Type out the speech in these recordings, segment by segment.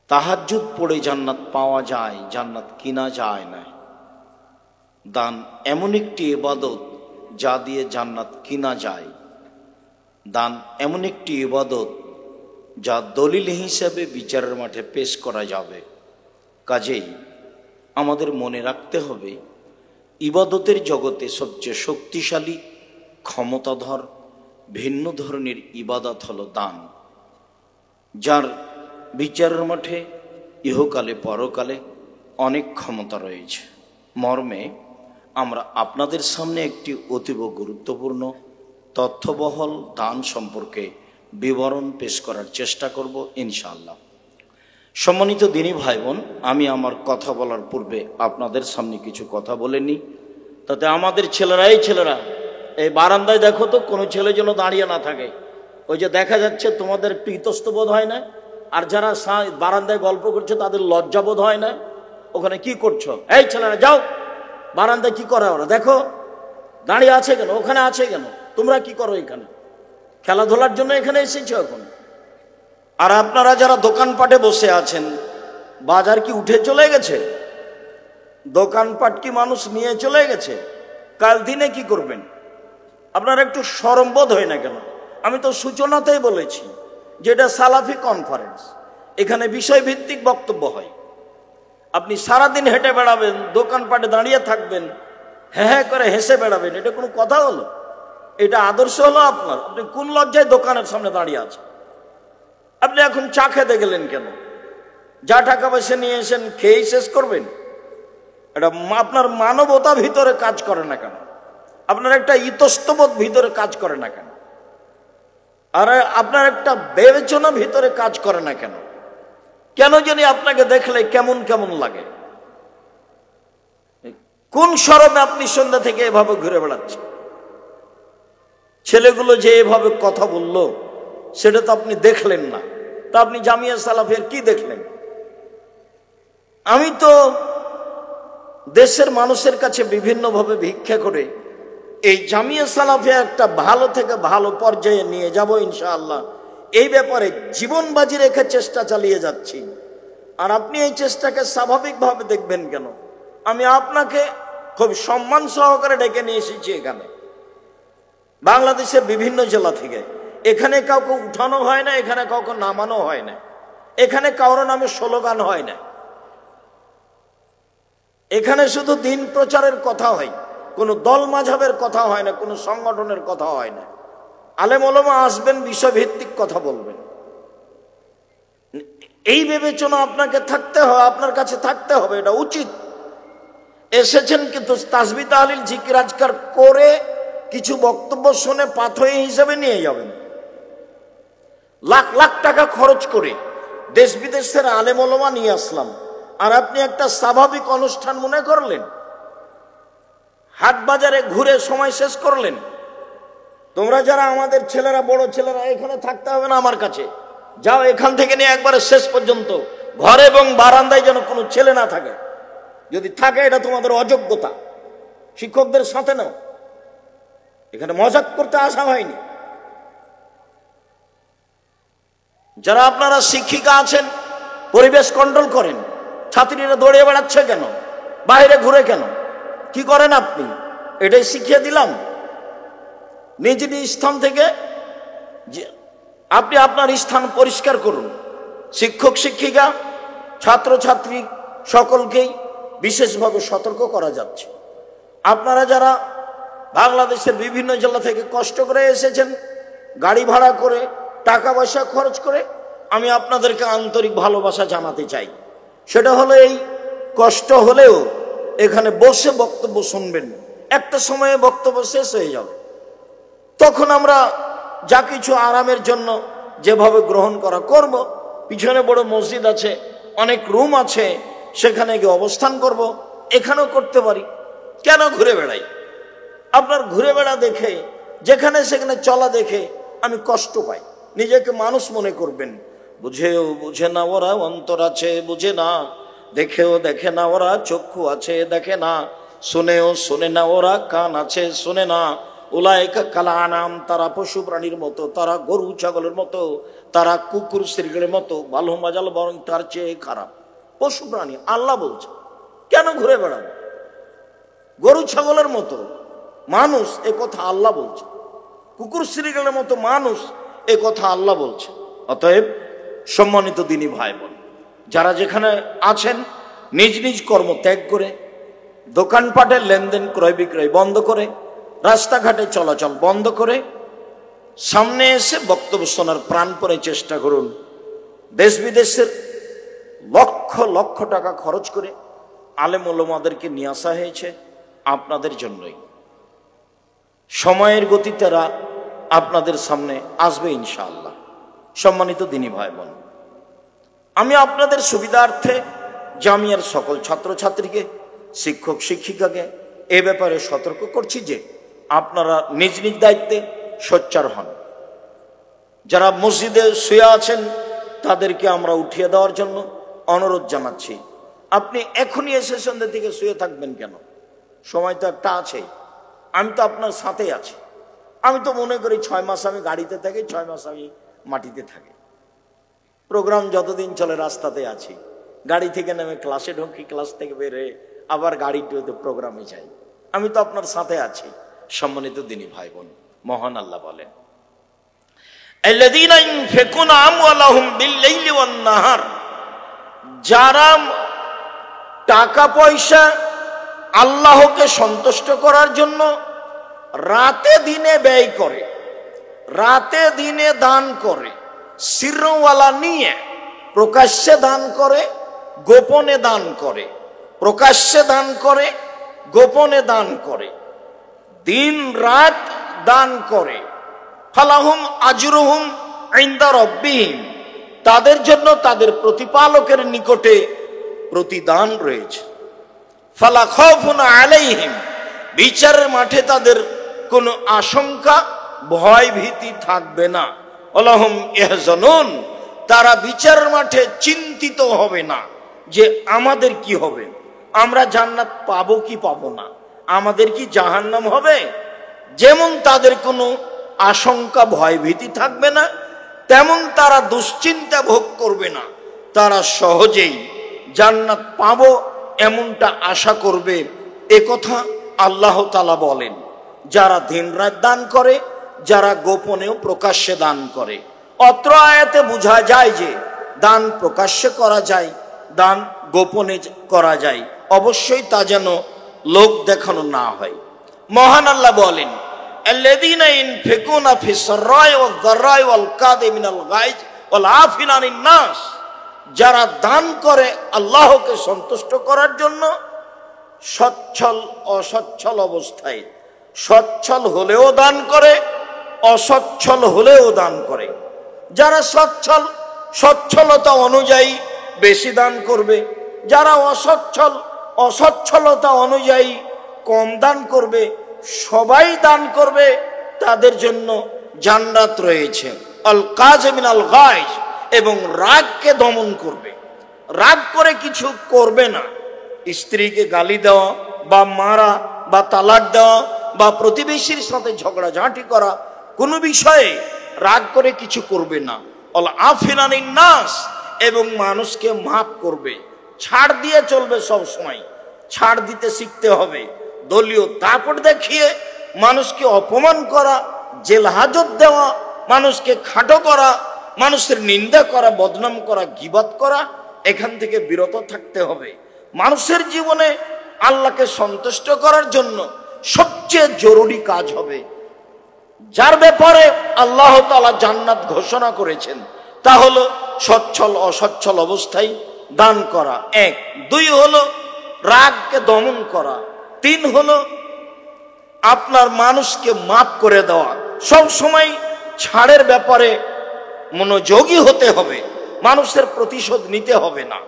তাহাজ্জুদ পড়ে জান্নাত পাওয়া যায়, জান্নাত কিনা যায় না। দান এমন একটি ইবাদত যা দিয়ে জান্নাত কিনা যায়। দান এমন একটি ইবাদত যা দলিল হিসেবে বিচারের মাঠে পেশ করা যাবে। কাজেই আমাদের মনে রাখতে হবে, ইবাদতের জগতে সবচেয়ে শক্তিশালী, ক্ষমতাধর, ভিন্ন ধরনের ইবাদত হলো দান, যার বিচারের মাঠে ইহকালে পরকালে অনেক ক্ষমতা রয়েছে। মর্মে আমরা আপনাদের সামনে একটি অতীব গুরুত্বপূর্ণ তথ্যবহল দান সম্পর্কে বিবরণ পেশ করার চেষ্টা করব ইনশাআল্লাহ। সম্মানিত দিনী ভাই বোন, আমি আমার কথা বলার পূর্বে আপনাদের সামনে কিছু কথা বলে নিই, তাতে আমাদের ছেলেরা এই বারান্দায় দেখো তো, কোনো ছেলে যেন দাঁড়িয়ে না থাকে। ওই যে দেখা যাচ্ছে, তোমাদের একটু ইতস্তবোধ হয় না? আর যারা বারান্দায় গল্প করছে তাদের লজ্জাবোধ হয় না? ওখানে কি করছো? এই ছেলেরা যাও, বারান্দায় কি করে ওরা? দেখো দাঁড়িয়ে আছে কেন, ওখানে আছে কেন? তোমরা কি করো এখানে? খেলাধুলার জন্য এখানে এসেছো এখন? আর আপনারা যারা দোকানপাটে বসে আছেন, বাজার কি উঠে চলে গেছে? দোকানপাট কি মানুষ নিয়ে চলে গেছে? কাল দিনে কি করবেন? আপনারা একটু শরম বোধ হয় না কেন? আমি তো সূচনাতেই বলেছি যে এটা সালাফি কনফারেন্স, এখানে বিষয়ভিত্তিক বক্তব্য হয়। আপনি সারাদিন হেঁটে বেড়াবেন, দোকানপাটে দাঁড়িয়ে থাকবেন, হ্যাঁ করে হেসে বেড়াবেন, এটা কোনো কথা হলো? এটা আদর্শ হলো আপনার? আপনি কোন লজ্জায় দোকানের সামনে দাঁড়িয়ে আছেন? আপনি এখন চা খেতে গেলেন কেন? যা টাকা পয়সা নিয়ে এসেন খেয়েই শেষ করবেন? এটা আপনার মানবতা ভিতরে কাজ করে না কেন? আপনার একটা ইতস্তবোধ ভিতরে কাজ করে না কেন? আর আপনার একটা বিবেচনা ভিতরে কাজ করে না কেন? কেন জানি আপনাকে দেখলে কেমন কেমন লাগে। কোন শরমে আপনি সন্ধ্যা থেকে এভাবে ঘুরে বেড়াচ্ছেন? ছেলেগুলো যে এভাবে কথা বলল সেটা তো আপনি দেখলেন না, তা আপনি জামিয়া সালাফের কি দেখলেন? আমি তো দেশের মানুষের কাছে বিভিন্নভাবে ভিক্ষা করে এই জামিয়া সালাফে একটা ভালো থেকে ভালো পর্যায়ে নিয়ে যাব ইনশাআল্লাহ। এই ব্যাপারে জীবন বাজি রেখে চেষ্টা চালিয়ে যাচ্ছি। আর আপনি এই চেষ্টাকে স্বাভাবিকভাবে দেখবেন কেন? আমি আপনাকে খুব সম্মান সহকারে ডেকে নিয়ে এসেছি এখানে, বাংলাদেশের বিভিন্ন জেলা থেকে। এখানে কাউকে উঠানো হয় না, এখানে কাউকে নামানো হয় না, এখানে কারো নামে স্লোগান হয় না। এখানে শুধু দিন প্রচারের কথা হয়, কোনো দল মাঝাবের কথা হয় না, কোনো সংগঠনের কথা হয় না। আলেম ওলামা আসবেন, বিষয়ভিত্তিক কথা বলবেন। এই বিবেচনা আপনাকে থাকতে হবে, আপনার কাছে থাকতে হবে, এটা উচিত। এসেছেন কিন্তু তাসবিহ তাহলিল জিকির আজকার করে কিছু বক্তব্য শুনে পাথেয় হিসেবে নিয়ে যাবেন। লাখ লাখ টাকা খরচ করে দেশ বিদেশের আলেম ওলামা নিয়ে আসলাম, আর আপনি একটা স্বাভাবিক অনুষ্ঠান মনে করলেন, হাট বাজারে ঘুরে সময় শেষ করলেন। তোমরা যারা আমাদের ছেলেরা, বড় ছেলেরা, এখানে থাকতে হবে না আমার কাছে, যাও এখান থেকে নিয়ে একবারে শেষ পর্যন্ত ঘরে এবং বারান্দায় যেন কোনো ছেলে না থাকে। যদি থাকে এটা তোমাদের অযোগ্যতা। শিক্ষকদের সাথে নাও, এখানে মজাক করতে আসা হয়নি। যারা আপনারা শিক্ষিকা আছেন, পরিবেশ কন্ট্রোল করেন। ছাত্রীরা দৌড়িয়ে বেড়াচ্ছে কেন? বাইরে ঘুরে কেন? কি করেন আপনি? এটাই শিখিয়ে দিলাম। নিজ নিজ স্থান থেকে আপনি আপনার স্থান পরিষ্কার করুন। শিক্ষক শিক্ষিকা, ছাত্রছাত্রী সকলকেই বিশেষভাবে সতর্ক করা যাচ্ছে। আপনারা যারা বাংলাদেশের বিভিন্ন জেলা থেকে কষ্ট করে এসেছেন, গাড়ি ভাড়া করে, টাকা পয়সা খরচ করে, আমি আপনাদেরকে আন্তরিক ভালোবাসা জানাতে চাই। সেটা হলো এই কষ্ট হলেও এখানে বসে বক্তব্য শুনবেন। একটা সময়ে বক্তব্য শেষ হয়ে যাবে, তখন আমরা যা কিছু আরামের জন্য যেভাবে গ্রহণ করা করব। পিছনে বড় মসজিদ আছে, অনেক রুম আছে, সেখানে গিয়ে অবস্থান করব। এখানেও করতে পারি, কেন ঘুরে বেড়াই? আপনার ঘুরে বেড়া দেখে, যেখানে সেখানে চলা দেখে আমি কষ্ট পাই। নিজেকে মানুষ মনে করবেন। বুঝেও বুঝে না ওরা, অন্তর আছে বুঝে না, দেখেও দেখে না ওরা, চক্ষু আছে দেখে না, শুনেও শুনে না ওরা, কান আছে শুনে না। উলাইকা কাল আনাম, তারা পশু প্রাণীর মতো, তারা গরু ছাগলের মতো, তারা কুকুর শ্রীগের মতো ভালো মজাল, বরং তার চেয়ে খারাপ পশু প্রাণী। আল্লাহ বলছে কেন ঘুরে বেড়াবো? গরু ছাগলের মতো মানুষ, এ কথা আল্লাহ বলছে। কুকুর শ্রীগের মতো মানুষ, এ কথা আল্লাহ বলছে। অতএব সম্মানিত দিনী ভাই বোন, যারা যেখানে আছেন নিজ নিজ কর্ম ত্যাগ করে, দোকানপাটের লেনদেন ক্রয় বিক্রয় বন্ধ করে, রাস্তাঘাটে চলাচল বন্ধ করে সামনে এসে বক্তব্য শোনার প্রাণপণে চেষ্টা করুন। দেশ বিদেশের লক্ষ লক্ষ টাকা খরচ করে আলেম ওলামাদেরকে নিয়ে আসা হয়েছে আপনাদের জন্যই। সময়ের গতি তারা আপনাদের সামনে আসবে ইনশাআল্লাহ। সম্মানিত দিনী ভাই বোন, আমি আপনাদের সুবিধার্থে জামিয়ার সকল ছাত্রছাত্রীকে, শিক্ষক শিক্ষিকাকে এ ব্যাপারে সতর্ক করছি যে আপনারা নিজ নিজ দায়িত্বে সোচ্চার হন। যারা মসজিদে শুয়ে আছেন তাদেরকে আমরা উঠিয়ে দেওয়ার জন্য অনুরোধ জানাচ্ছি। আপনি এখনই এসে সন্ধ্যে থেকে শুয়ে থাকবেন কেন? সময় তো একটা আছে। আমি তো আপনার সাথেই আছি। আমি তো মনে করি 6 মাস আমি গাড়িতে থাকি, 6 মাস আমি মাটিতে থাকি। প্রোগ্রাম যতদিন চলে রাস্তাতে আছি, গাড়ি থেকে নেমে ক্লাসে ঢুকি, ক্লাস থেকে বের হয়ে আবার গাড়িতে প্রোগ্রামে যাই। আমি তো আপনার সাথে আছি। সম্মানিত দিনী ভাই বোন, মহান আল্লাহ বলেন, আল্লাযীনা ইউনফিকুনা আমওয়ালাহুম বিল-লাইলি ওয়ান-নাহার, যারা টাকা পয়সা আল্লাহকে সন্তুষ্ট করার জন্য রাতে দিনে ব্যয় করে, রাতে দিনে দান করে, সিরওয়ালা নিয়ে প্রকাশ্যে দান করে, গোপনে দান করে, প্রকাশ্যে দান করে, গোপনে দান করে, দিন রাত দান করে, ফালাহুম আজরুহুম ইনদা রাব্বিহিম, তাদের জন্য তাদের প্রতিপালকের নিকটে প্রতিদান রয়েছে। ফালা খাউফুন আলাইহিম, বিচারের মাঠে তাদের কোনো আশঙ্কা ভয় ভীতি থাকবে না। ওয়ালাহুম ইয়াহজানুন, তারা বিচারের মাঠে চিন্তিত হবে না যে আমাদের কি হবে, আমরা জান্নাত পাবো কি পাবো না, আমাদের কি জাহান্নাম হবে। যেমন তাদের কোনো আশঙ্কা ভয় ভীতি থাকবে না, তেমন তারা দুশ্চিন্তা ভোগ করবে না। তারা সহজেই জান্নাত পাবো এমনটা আশা করবে। এ কথা আল্লাহ তাআলা বলেন। যারা দিনরাত দান করে, যারা গোপনেও প্রকাশ্যে দান করে। অত্র আয়াতে বোঝা যায় যে দান প্রকাশ্যে করা যায়, দান গোপনে করা যায়, অবশ্যই তা যেন লোক দেখানো না হয়। মহান আল্লাহ বলেন, আল্লাযীনা ইউনফিকুনা ফিস-সাররাই ওয়াদ-দাররাই ওয়াল কাযিমিনাল গায়জ ওয়াল আফিনা আনিন নাস, যারা দান করে আল্লাহকে সন্তুষ্ট করার জন্য সচ্ছল অসচ্ছল অবস্থায়, সচ্ছল হলেও দান করে, অসচ্ছল হলেও দান করে। যারা সচ্ছল, সচ্ছলতা অনুযায়ী বেশি দান করবে, যারা অসচ্ছল, অসচ্ছলতা অনুযায়ী কম দান করবে, সবাই দান করবে, তাদের জন্য জান্নাত রয়েছে। আল কাযিমিনাল গায়জ, এবং রাগকে দমন করবে, রাগ করে কিছু করবে না। স্ত্রীকে গালি দেওয়া বা মারা বা তালাক দেওয়া বা প্রতিবেশীর সাথে ঝগড়াঝাঁটি করা, কোনো বিষয়ে রাগ করে কিছু করবে না। অল আফিনা আনিন নাস, এবং মানুষকে মাফ করবে, ছাড় দিয়ে চলবে। সব সময় ছাড় দিতে শিখতে হবে। দলীয় দাপট দেখিয়ে মানুষকে অপমান করা, জেল হাজত দেওয়া, মানুষকে খাটো করা, মানুষের নিন্দা করা, বদনাম করা, গীবত করা, এখান থেকে বিরত থাকতে হবে। মানুষের জীবনে আল্লাহকে সন্তুষ্ট করার জন্য সবচেয়ে জরুরি কাজ হবে, যার ব্যাপারে আল্লাহ তাআলা জান্নাত ঘোষণা করেছেন, তা হলো সচ্ছল অসচ্ছল অবস্থায় দান করা। 1, 2 হলো রাগকে দমন করা, 3 হলো আপনার মানুষকে মাফ করে দেওয়া। সব সময় ছাড়ের ব্যাপারে মনোযোগী হতে হবে। মানুষের প্রতিশোধ নিতে হবে না,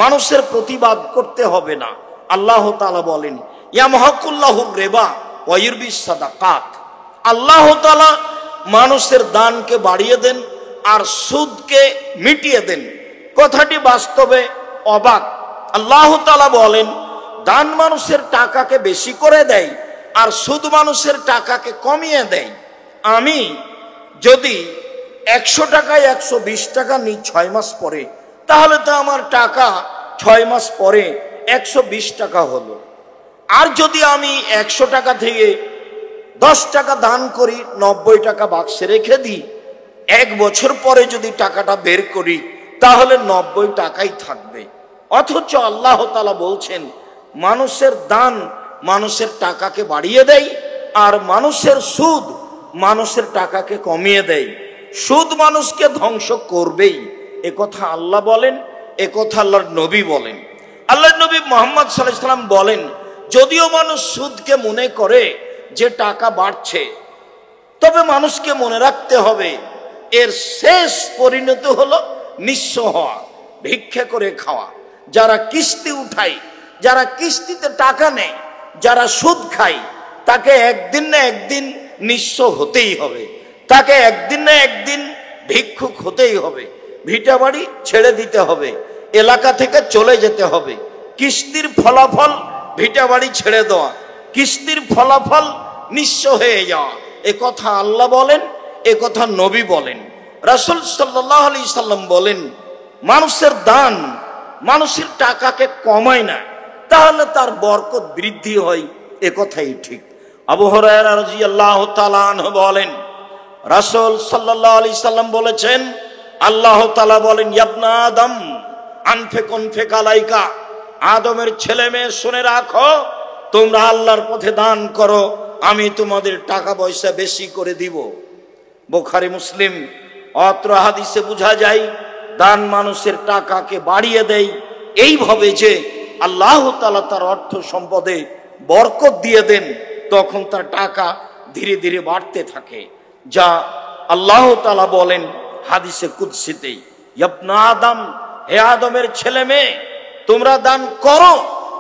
মানুষের প্রতিবাদ করতে হবে না। আল্লাহ তাআলা বলেন, ইয়ামহাকুল্লাহুর রিবা ওয়া ইউরবিস সাদাকাত, আল্লাহ তাআলা মানুষের দানকে বাড়িয়ে দেন আর সুদকে মিটিয়ে দেন। কথাটি বাস্তবে অবাক। আল্লাহ তাআলা বলেন, দান মানুষের টাকাকে বেশি করে দেয় আর সুদ মানুষের টাকাকে কমিয়ে দেয়। আমি যদি 100 টাকায় 120 টাকা নিই 6 মাস পরে, তাহলে তো আমার টাকা 6 মাস পরে 120 টাকা হলো। আর যদি আমি 100 টাকা থেকে 10 টাকা দান করি, 90 টাকা বাক্সে রেখে দিই, 1 বছর পরে যদি টাকাটা বের করি তাহলে 90 টাকাই থাকবে। অথচ আল্লাহ তাআলা বলছেন মানুষের দান মানুষের টাকাকে বাড়িয়ে দেয়, আর মানুষের সুদ মানুষের টাকাকে কমিয়ে দেয়। সুদ মানুষকে ধ্বংস করবেই, এ কথা আল্লাহ বলেন, এ কথা আল্লাহর নবী বলেন। আল্লাহর নবী মুহাম্মদ সাল্লাল্লাহু আলাইহি সাল্লাম বলেন, যদিও মানুষ সুদকে মনে করে যে টাকা বাড়ছে, তবে মানুষকে মনে রাখতে হবে এর শেষ পরিণতি হলো নিঃস্ব হওয়া, ভিক্ষা করে খাওয়া। যারা কিস্তি উঠায়, যারা কিস্তিতে টাকা নেয়, যারা সুদ খায়, তাকে একদিন না একদিন নিঃস্ব হতেই হবে, তাকে একদিন না একদিন ভিক্ষুক হতেই হবে, ভিটা বাড়ি ছেড়ে দিতে হবে, এলাকা থেকে চলে যেতে হবে। কিস্তির ফলাফল ভিটা বাড়ি ছেড়ে দেওয়া, কিস্তির ফলাফল নিঃস্ব হয়ে যাওয়া। এ কথা আল্লাহ বলেন, এ কথা নবী বলেন। রাসূল সাল্লাল্লাহু আলাইহি সাল্লাম বলেন মানুষের দান মানুষের টাকাকে কমায় না, তাহলে তার বরকত বৃদ্ধি হয়, এ কথাই ঠিক। আবু হুরায়রা রাদিয়াল্লাহু তাআলা আনহু বলেন রাসূল সাল্লাল্লাহু আলাইহি সাল্লাম বলেছেন, আল্লাহ তাআলা বলেন ইবনা আদম আনফিক উনফিক আলাইকা, আদমের ছেলে মেয়ে শুনে রাখো, তোমরা আল্লাহর পথে দান করো, আমি তোমাদের টাকা পয়সা বেশি করে দিব। বুখারী মুসলিম। অত্র হাদিসে বোঝা যায় দান মানুষের টাকাকে বাড়িয়ে দেয়, এইভাবে যে আল্লাহ তাআলা তার অর্থ সম্পদে বরকত দিয়ে দেন, তখন তার টাকা ধীরে ধীরে বাড়তে থাকে। যা আল্লাহ তাআলা বলেন হাদিসে কুদসিতে, ইবনা আদম, হে আদমের ছেলে মেয়ে, তোমরা দান করো,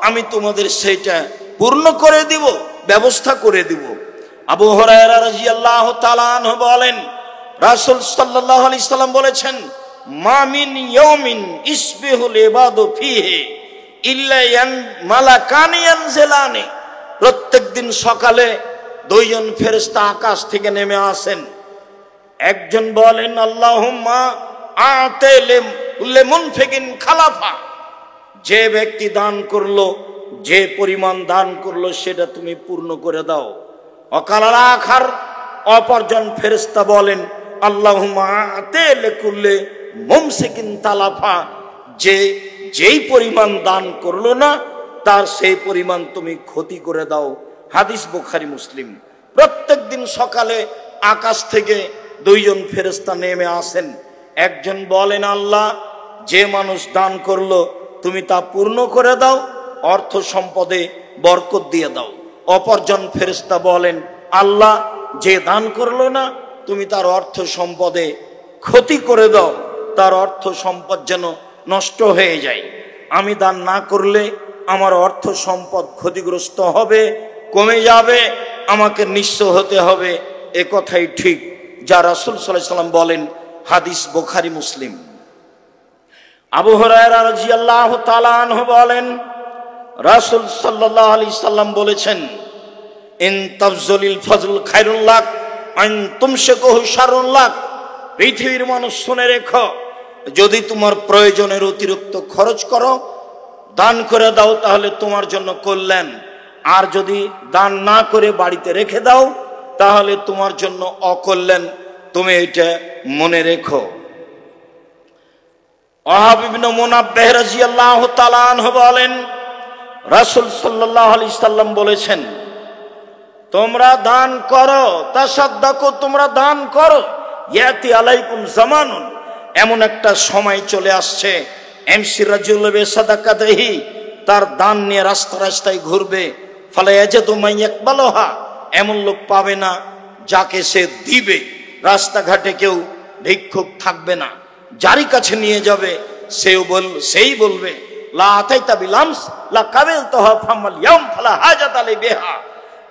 আমি তোমাদের সেটা পূর্ণ করে দিব, ব্যবস্থা করে দিব। আবু হুরায়রা রাদিয়াল্লাহু তাআলা আনহু বলেন রাসূল সাল্লাল্লাহু আলাইহি সাল্লাম বলেছেন, মা মিন ইয়াউমিন ইসবিহুল ইবাদু ফিহি ইল্লা ইয়ান মালাকানি ইয়ানজিলানি, প্রত্যেকদিন সকালে দুইজন ফেরেশতা আকাশ থেকে নেমে আসেন। একজন বলেন আল্লাহুম্মা আতে লিমুনফিকিন খালাফা, যে ব্যক্তি দান করলো, যে পরিমাণ দান করলো সেটা তুমি পূর্ণ করে দাও। অকালাল আখার, অপরজন ফেরেশতা বলেন আল্লাহুম্মা আতে লিকুল্লি মুমসিকিন তালাফা, যে যেই পরিমাণ দান করলো না তার সেই পরিমাণ তুমি ক্ষতি করে দাও। হাদিস বুখারী মুসলিম। প্রত্যেকদিন সকালে আকাশ থেকে দুইজন ফেরেশতা নেমে আসেন। একজন বলেন আল্লাহ, যে মানুষ দান করলো তুমি তা পূর্ণ করে দাও, অর্থ সম্পদে বরকত দিয়ে দাও। অপরজন ফেরেশতা বলেন আল্লাহ, যে দান করলো না তুমি তার অর্থ সম্পদে ক্ষতি করে দাও, তার অর্থ সম্পদ যেন নষ্ট হয়ে যায়। আমি দান না করলে আমার অর্থ সম্পদ ক্ষতিগ্রস্ত হবে, কমে যাবে, আমাকে নিঃস্ব হতে হবে। এ কথাই ঠিক যা রাসূল সাল্লাল্লাহু আলাইহি সাল্লাম বলেন, হাদিস বুখারী মুসলিম। আবু হুরায়রা রাদিয়াল্লাহু তাআলা আনহু বলেন রাসূল সাল্লাল্লাহু আলাইহি সাল্লাম বলেছেন, ইন তাফজুলিল ফজল খায়রুল লাক আন তুমশিকুহু শাররুল লাক, পৃথিবীর মানুষ শুনে রেখো, যদি তোমার প্রয়োজনের অতিরিক্ত খরচ করো, দান করে দাও, তাহলে তোমার জন্য কল্যাণ, আর যদি দান না করে বাড়িতে রেখে দাও তাহলে তোমার জন্য অকল্যাণ, তুমি এটা মনে রেখো। ওয়াহাব ইবনে মুনাব্বিহ রাদিয়াল্লাহু তাআলা আনহু বলেন রাসূল সাল্লাল্লাহু আলাইহি সাল্লাম বলেছেন, তোমরা দান করো, তাসাদ্দাকু, তোমরা দান করো, ইয়াতি আলাইকুম জামানুন, এমন একটা সময় চলে আসছে, এমসি রাজুল বিসাদাকাতিহি, তার দান নিয়ে রাস্তা রাস্তায় ঘুরবে, ফালা ইয়াজিদু মান ইয়াকবালুহা, এমন লোক পাবে না যাকে সে দিবে। রাস্তাঘাটে কেউ ভিক্ষুক থাকবে না, যারই কাছে নিয়ে যাবে সেই বলবে লা আতাইতা বিলামস লা কাবিলতুহা ফামাল ইয়াউম ফালা হাজাত আলাই বিহা,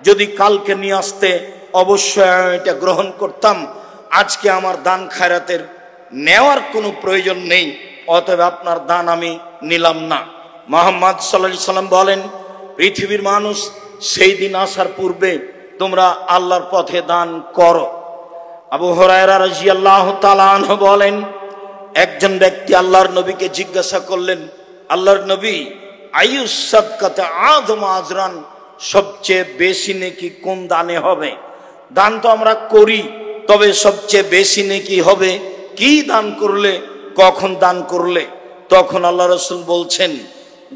যদি কালকে নিয়ে আসতে অবশ্যই এটা গ্রহণ করতাম, আজকে আমার দান খায়রাতের নেওয়ার কোনো প্রয়োজন নেই, অতএব আপনার দান আমি নিলাম না। মুহাম্মদ সাল্লাল্লাহু আলাইহি সাল্লাম বলেন, পৃথিবীর মানুষ সেই দিন আসার পূর্বে তোমরা আল্লাহর পথে দান করো। আবু হুরায়রা রাদিয়াল্লাহু তাআলা আনহু বলেন, একজন ব্যক্তি আল্লাহর নবীকে জিজ্ঞাসা করলেন, আল্লাহর নবী, আইয়ুস সাদকাতে আযম আজরান, সবচেয়ে বেশি নেকি কোন দানে হবে? দান তো আমরা করি, তবে সবচেয়ে বেশি নেকি হবে কি দান করলে, কখন দান করলে? তখন আল্লাহ রাসূল বলছেন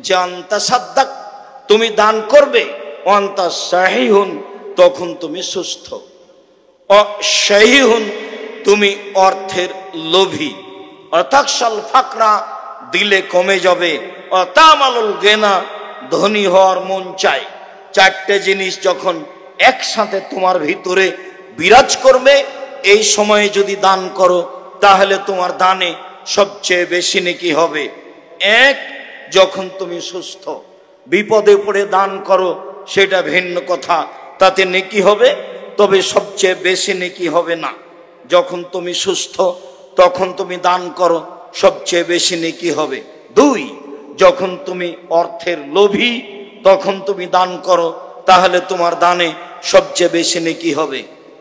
যে আনতা সাদ্দাক, তুমি দান করবে, আনতা সাহিহুন, তখন তুমি সুস্থ, অসাহিহুন, তুমি অর্থের লোভী, অতাকশাল ফাকরা, দিলে কমে যাবে, অতামালুল গেনা, ধনী হওয়ার মন চায়। চারটে জিনিস যখন একসাথে তোমার ভিতরে বিরাজ করবে, এই সময়ে যদি দান করো তাহলে তোমার দানে সবচেয়ে বেশি নেকি হবে। এক, যখন তুমি সুস্থ, বিপদে পড়ে দান করো সেটা ভিন্ন কথা, তাতে নেকি হবে, তবে সবচেয়ে বেশি নেকি হবে না। যখন তুমি সুস্থ তখন তুমি দান করো, সবচেয়ে বেশি নেকি হবে। দুই, যখন তুমি অর্থের লোভী তখন তুমি দান করো, তাহলে তোমার দানে সবচেয়ে বেশি নেকি হবে।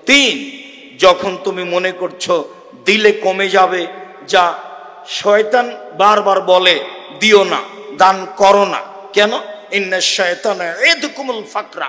তিন, যখন তুমি মনে করছো দিলে কমে যাবে, যা শয়তান বারবার বলে দিও না, দান করো না, কেন? ইন্নাশ শায়তানা ইয়াদুকুমুল ফাকরা,